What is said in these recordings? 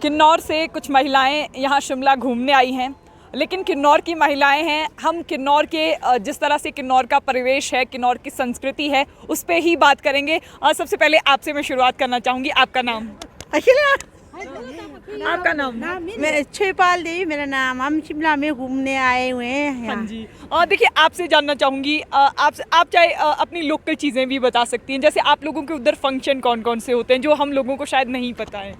किन्नौर से कुछ महिलाएं यहाँ शिमला घूमने आई हैं, लेकिन किन्नौर की महिलाएं हैं। हम किन्नौर के जिस तरह से किन्नौर का परिवेश है, किन्नौर की संस्कृति है, उस पे ही बात करेंगे। सबसे पहले आपसे मैं शुरुआत करना चाहूँगी। आपका नाम? आपका नाम? मैं छेपाल देवी मेरा नाम। हम शिमला में घूमने आए हुए हैं। हाँ जी। देखिए, आपसे जानना चाहूँगी, आप चाहे अपनी लोकल चीज़ें भी बता सकती हैं। जैसे आप लोगों के उधर फंक्शन कौन कौन से होते हैं जो हम लोगों को शायद नहीं पता है?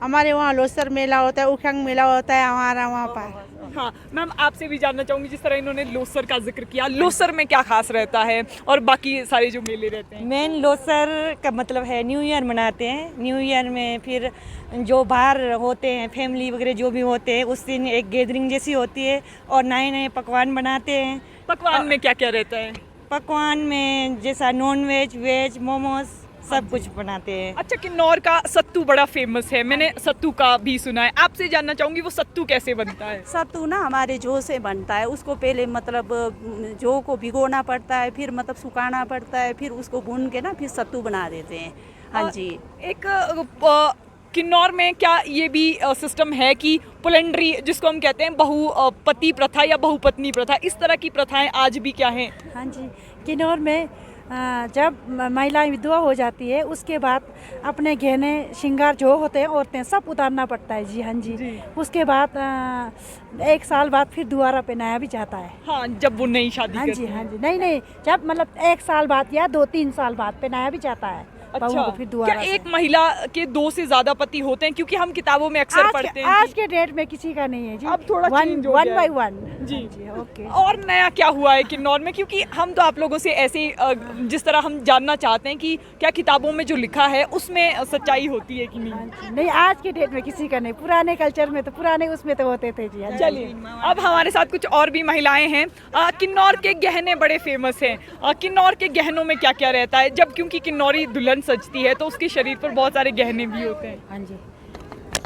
हमारे वहाँ लोसर मेला होता है, उखंग मेला होता है हमारा वहाँ पर। हाँ मैम, आपसे भी जानना चाहूँगी, जिस तरह इन्होंने लोसर का जिक्र किया, लोसर में क्या खास रहता है और बाकी सारे जो मेले रहते हैं? मेन लोसर का मतलब है न्यू ईयर मनाते हैं। न्यू ईयर में फिर जो बाहर होते हैं फैमिली वगैरह जो भी होते हैं, उस दिन एक गैदरिंग जैसी होती है और नए नए पकवान बनाते हैं। पकवान में क्या क्या रहता है? पकवान में जैसा नॉन वेज, वेज, मोमोज सब कुछ बनाते हैं। अच्छा, किन्नौर का सत्तू बड़ा फेमस है, मैंने सत्तू का भी सुना है। आपसे जानना चाहूँगी वो सत्तू कैसे बनता है? सत्तू ना हमारे जौ से बनता है। उसको पहले मतलब जौ को भिगोना पड़ता है, फिर मतलब सुखाना पड़ता है, फिर उसको भून के ना फिर सत्तू बना देते हैं। हाँ जी। किन्नौर में क्या ये भी सिस्टम है कि पोलेंड्री, जिसको हम कहते हैं बहुपति प्रथा या बहुपत्नी प्रथा, इस तरह की प्रथाएं आज भी क्या हैं? हाँ जी, किन्नौर में जब महिलाएं विधवा हो जाती है उसके बाद अपने गहने श्रृंगार जो होते हैं औरतें सब उतारना पड़ता है जी। हाँ जी। उसके बाद 1 साल बाद फिर दोबारा पहनाया भी जाता है। हाँ, जब वो नई शादी हाँ करती जी। हैं। हाँ जी, नहीं, जब मतलब 1 साल बाद या 2-3 साल बाद पहनाया भी जाता है। अच्छा, को फिर क्या दोबारा एक महिला के 2 से ज्यादा पति होते हैं? क्योंकि हम किताबों में अक्सर पढ़ते हैं आज के डेट में किसी का नहीं है जी। अब थोड़ा change हो वन गया बाय है। वन जी। ओके। और नया क्या हुआ है किन्नौर में? क्योंकि हम तो आप लोगों से ऐसे जिस तरह हम जानना चाहते हैं कि क्या किताबों में जो लिखा है उसमें सच्चाई होती है कि नहीं? नहीं, आज के डेट में किसी का नहीं। पुराने कल्चर में तो पुराने उसमें तो होते थे जी। चलिए, अब हमारे साथ कुछ और भी महिलाएं हैं। किन्नौर के गहने बड़े फेमस हैं। किन्नौर के गहनों में क्या क्या रहता है? जब क्योंकि किन्नौरी दुल्हन सजती है तो उसके शरीर पर बहुत सारे गहने भी होते हैं। हाँ जी,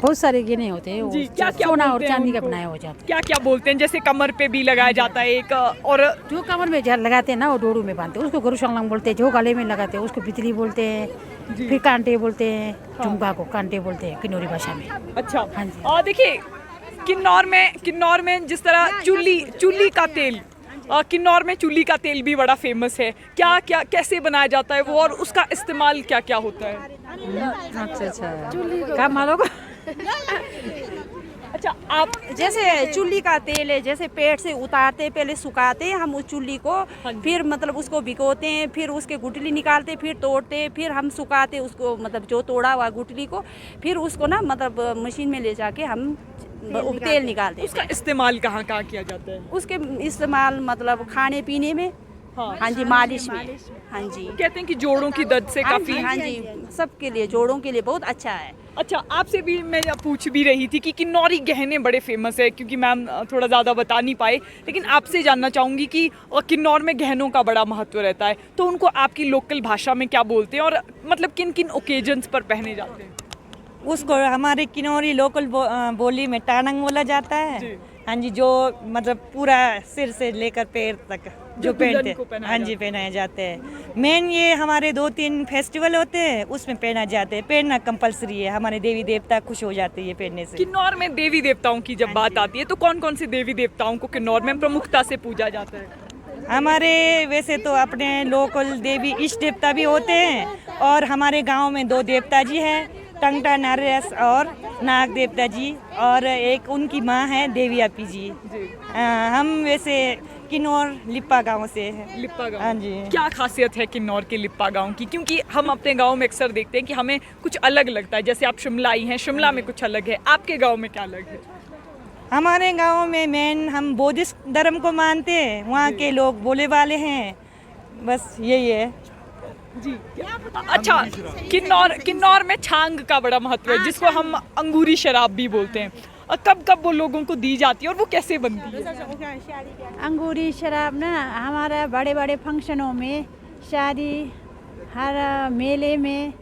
बहुत सारे गहने होते हैं। जी, क्या क्या सोना और बोलते हैं चांदी का उनको? बनाया हो जाता है। क्या क्या बोलते हैं? जैसे कमर पे भी लगाया जाता है एक, और जो कमर में लगाते हैं ना वो डोरू में बांधते हैं, उसको गुरु शंगलंग बोलते हैं। जो गले में लगाते हैं उसको बितली बोलते हैं। फिर कांटे बोलते हैं। झुमका को कांटे बोलते हैं किन्नौरी भाषा में। अच्छा। हाँ जी। और देखिए, किन्नौर में जिस तरह चुल्ली का तेल, किन्नौर में चुल्ली का तेल भी बड़ा फेमस है। क्या क्या कैसे बनाया जाता है वो, और उसका इस्तेमाल क्या क्या होता है? अच्छा, क्या मालूम। अच्छा, आप जैसे चुल्ली का तेल है, जैसे पेट से उतारते पहले सुखाते हैं हम उस चुल्ली को, फिर मतलब उसको भिगोते हैं, फिर उसके गुठली निकालते, फिर तोड़ते, फिर हम सुखाते उसको, मतलब जो तोड़ा हुआ गुठली को, फिर उसको ना मतलब मशीन में ले जाके हम तेल निकालते हैं। उसका इस्तेमाल कहाँ कहाँ किया जाता है? उसके इस्तेमाल मतलब खाने पीने में। हाँ जी, मालिश में। हाँ जी। कहते हैं कि जोड़ों की दर्द से काफी। हाँ जी, सबके लिए, जोड़ों के लिए बहुत अच्छा है। अच्छा, आपसे भी मैं पूछ भी रही थी कि किन्नौरी गहने बड़े फेमस है, क्योंकि मैम थोड़ा ज़्यादा बता नहीं पाए, लेकिन आपसे जानना चाहूँगी कि किन्नौर में गहनों का बड़ा महत्व रहता है, तो उनको आपकी लोकल भाषा में क्या बोलते हैं, और मतलब किन किन ओकेजन्स पर पहने जाते हैं? उसको हमारे किन्नौरी लोकल बोली में टानंग बोला जाता है। हाँ जी, जो मतलब पूरा सिर से लेकर पैर तक जो पहनते हैं, हाँ जी, पहनाए जाते हैं। मेन ये हमारे 2-3 फेस्टिवल होते हैं, उसमें पहना जाते हैं। पहनना कंपलसरी है, हमारे देवी देवता खुश हो जाते हैं पहनने से। किन्नौर में देवी देवताओं की जब बात आती है तो कौन कौन से देवी देवताओं को किन्नौर में प्रमुखता से पूजा जाता है? हमारे वैसे तो अपने लोकल देवी इष्ट देवता भी होते हैं, और हमारे गांव में 2 देवता जी हैं, टंगटा नारस और नाग देवता जी, और एक उनकी माँ है देवी आपी जी। हम वैसे किन्नौर लिप्पा गांव से हैं। लिप्पा गांव। हाँ जी। क्या खासियत है किन्नौर के लिप्पा गांव की? क्योंकि हम अपने गांव में अक्सर देखते हैं कि हमें कुछ अलग लगता है। जैसे आप शिमला आई हैं, शिमला में कुछ अलग है, आपके गांव में क्या अलग है? हमारे गांव में मेन हम बौद्धिस्ट धर्म को मानते हैं, वहाँ के लोग बोले वाले हैं, बस यही है जी। अच्छा, किन्नौर में छांग का बड़ा महत्व है, जिसको हम अंगूरी शराब भी बोलते हैं। और कब कब वो लोगों को दी जाती है और वो कैसे बनती है? अंगूरी शराब ना हमारा बड़े बड़े फंक्शनों में, शादी, हर मेले में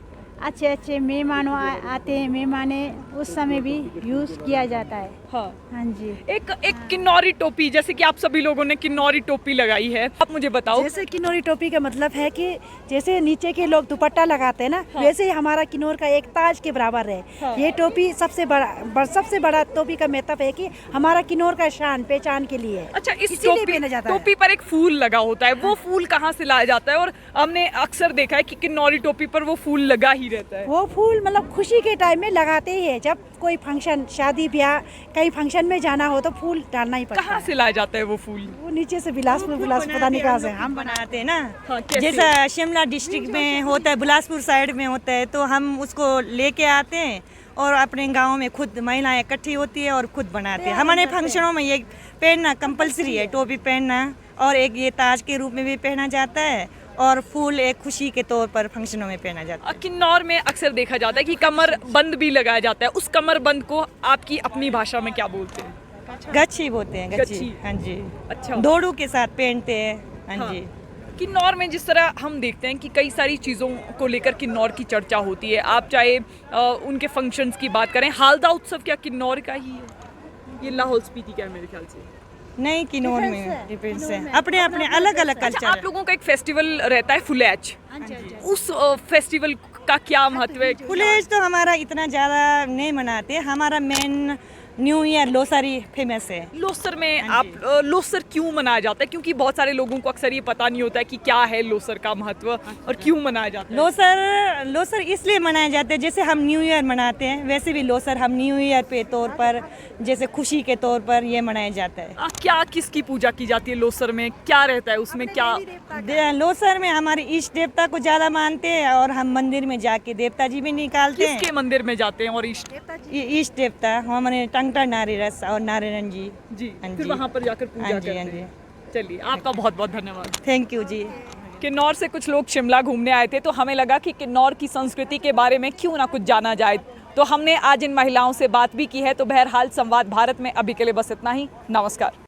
अच्छे अच्छे मेहमान आते हैं, मेहमाने उस समय भी यूज़ किया जाता है। हाँ हाँ जी। एक किन्नौरी टोपी, जैसे कि आप सभी लोगों ने किन्नौरी टोपी लगाई है, आप मुझे बताओ। जैसे किन्नौरी टोपी का मतलब है कि जैसे नीचे के लोग दुपट्टा लगाते हैं ना, वैसे ही हमारा किन्नौर का एक ताज के बराबर है। ये टोपी सबसे बड़ा टोपी का महत्व है कि हमारा किन्नौर का शान पहचान के लिए। अच्छा, इस इसीलिए पहना जाता है। टोपी पर एक फूल लगा होता है, वो फूल कहाँ से लाया जाता है? और हमने अक्सर देखा है कि किन्नौरी टोपी पर वो फूल लगा ही रहता है। वो फूल मतलब खुशी के टाइम में लगाते ही है, जब कोई फंक्शन, शादी ब्याह, कहीं फंक्शन में जाना हो तो फूल डालना ही पड़ता कहाँ है। से लाया जाता है वो फूल? वो नीचे से बिलासपुर पता नहीं कहाँ से हम बनाते हैं ना। हाँ, कैसे? जैसा शिमला डिस्ट्रिक्ट में होता है, बिलासपुर साइड में होता है, तो हम उसको लेके आते हैं और अपने गांव में खुद महिलाएं इकट्ठी होती है और खुद बनाते हैं। हमारे फंक्शनों में ये पहनना कंपलसरी है, टोपी पहनना, और एक ये ताज के रूप में भी पहना जाता है, और फूल एक खुशी के तौर पर फंक्शनों में पहना जाता है। किन्नौर में अक्सर देखा जाता है कि कमर बंद भी लगाया जाता है। उस कमर बंद को आपकी अपनी भाषा में क्या बोलते हैं? गच्छी बोलते हैं, गच्छी। गच्छी। हाँ जी। अच्छा। दोड़ू के साथ पहनते हैं। हाँ जी। किन्नौर में जिस तरह हम देखते हैं कि कई सारी चीज़ों को लेकर किन्नौर की चर्चा होती है, आप चाहे उनके फंक्शंस की बात करें, हालदा उत्सव क्या किन्नौर का ही है? ये लाहौल स्पीति का है मेरे ख्याल से। नहीं, किन्नौर में डिफरेंस है, अपने अपने अलग अलग अच्छा, कल्चर आप है। लोगों का एक फेस्टिवल रहता है फुलेच, उस फेस्टिवल का क्या महत्व है? फुलेज तो हमारा इतना ज़्यादा नहीं मनाते, हमारा मेन न्यू ईयर लोसारी फेमस है। लोसर में आप लोसर क्यों मनाया जाता है? क्योंकि बहुत सारे लोगों को अक्सर ये पता नहीं होता है कि क्या है लोसर का महत्व और क्यों मनाया जाता है। लोसर इसलिए मनाए जाते हैं, जैसे हम न्यू ईयर मनाते हैं वैसे भी लोसर हम न्यू ईयर पे तौर पर, जैसे खुशी के तौर पर ये मनाया जाता है। क्या किसकी पूजा की जाती है लोसर में? क्या रहता है उसमें? क्या लोसर में हमारे इष्ट देवता को ज़्यादा मानते हैं, और हम मंदिर में जाके देवता जी भी निकालते हैं। किसके मंदिर में जाते हैं? और इष्ट इष्ट देवता हमारे टंगटा नारी रस और नारायण जी। जी, हाँ फिर जी। वहाँ पर जाकर पूजा हाँ जी, करते हाँ जी। हैं। चलिए, आपका बहुत बहुत धन्यवाद। थैंक यू जी। किन्नौर से कुछ लोग शिमला घूमने आए थे, तो हमें लगा कि किन्नौर की संस्कृति के बारे में क्यों ना कुछ जाना जाए, तो हमने आज इन महिलाओं से बात भी की है। तो बहरहाल संवाद भारत में अभी के लिए बस इतना ही। नमस्कार।